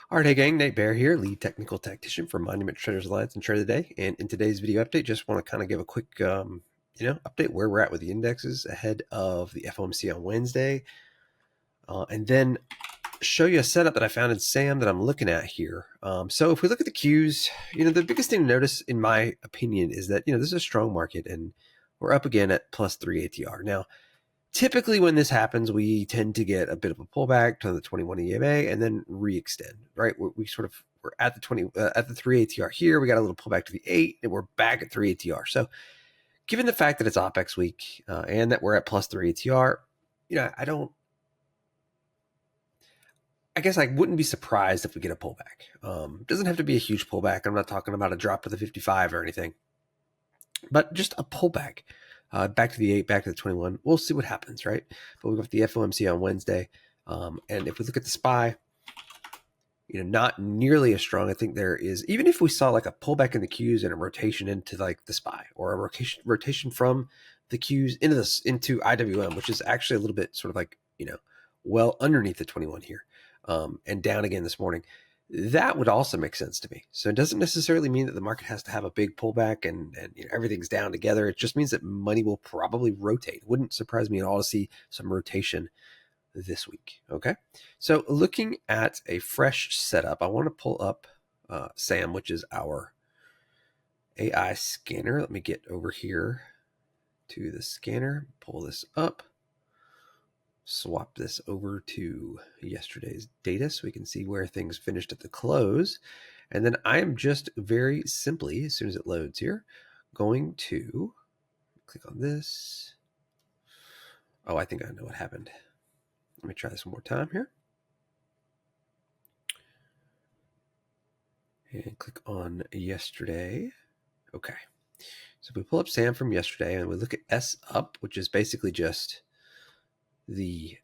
All right, hey gang, Nate Bear here, lead technical tactician for Monument Traders Alliance and Trade of the Day. And in today's video update, just want to kind of give a quick, update where we're at with the indexes ahead of the FOMC on Wednesday, and then show you a setup that I found in S.A.M that I'm looking at here. So if we look at the Qs, the biggest thing to notice, in my opinion, is that this is a strong market and we're up again at +3 ATR now. Typically, when this happens, we tend to get a bit of a pullback to the 21 EMA and then re-extend. Right, we're at the 3 ATR here. We got a little pullback to the 8, and we're back at 3 ATR. So, given the fact that it's OPEX week and that we're at +3 ATR, I guess I wouldn't be surprised if we get a pullback. Doesn't have to be a huge pullback. I'm not talking about a drop to the 55 or anything, but just a pullback. Back to the 8, back to the 21. We'll see what happens, right? But we've got the FOMC on Wednesday. And if we look at the SPY, not nearly as strong. I think there is, even if we saw like a pullback in the Qs and a rotation into like the SPY, or a rotation from the Qs into IWM, which is actually a little bit sort of like, well underneath the 21 here, and down again this morning. That would also make sense to me. So it doesn't necessarily mean that the market has to have a big pullback and everything's down together. It just means that money will probably rotate. It wouldn't surprise me at all to see some rotation this week. Okay. So looking at a fresh setup, I want to pull up S.A.M, which is our AI scanner. Let me get over here to the scanner, pull this up, swap this over to yesterday's data so we can see where things finished at the close. And then I am just very simply, as soon as it loads here, going to click on this. Oh, I think I know what happened. Let me try this one more time here. And click on yesterday. Okay. So if we pull up S.A.M from yesterday and we look at S up, which is basically just the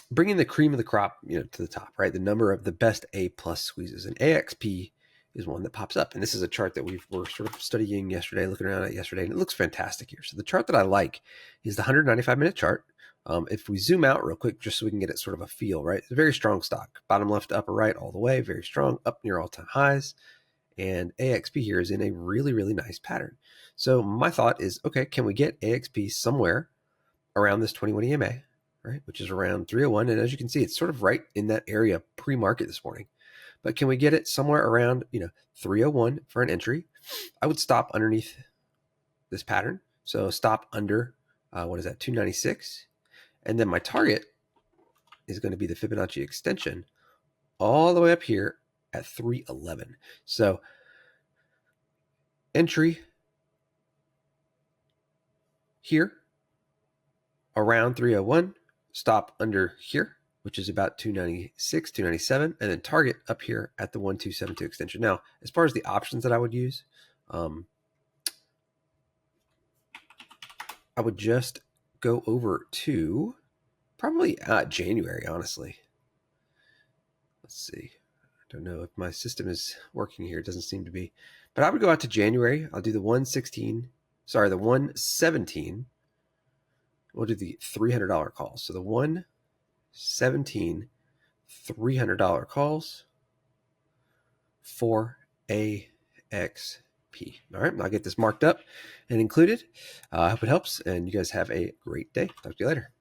bringing the cream of the crop, to the top, right? The number of the best A+ squeezes, and AXP is one that pops up. And this is a chart that we were sort of studying yesterday, looking around at yesterday, and it looks fantastic here. So the chart that I like is the 195-minute chart. If we zoom out real quick, just so we can get it sort of a feel, right? It's a very strong stock, bottom left to upper right, all the way, very strong, up near all-time highs. And AXP here is in a really, really nice pattern. So my thought is, okay, can we get AXP somewhere around this 21 EMA, right, which is around 301. And as you can see, it's sort of right in that area pre-market this morning. But can we get it somewhere around, 301 for an entry? I would stop underneath this pattern. So stop under, 296. And then my target is going to be the Fibonacci extension all the way up here at 311. So entry here around 301, stop under here, which is about 296, 297, and then target up here at the 1272 extension. Now, as far as the options that I would use, I would just go over to probably January, honestly. Let's see. I don't know if my system is working here. It doesn't seem to be. But I would go out to January. I'll do the 117. We'll do the $300 calls. So the 117 $300 calls for AXP. All right, I'll get this marked up and included. I hope it helps, and you guys have a great day. Talk to you later.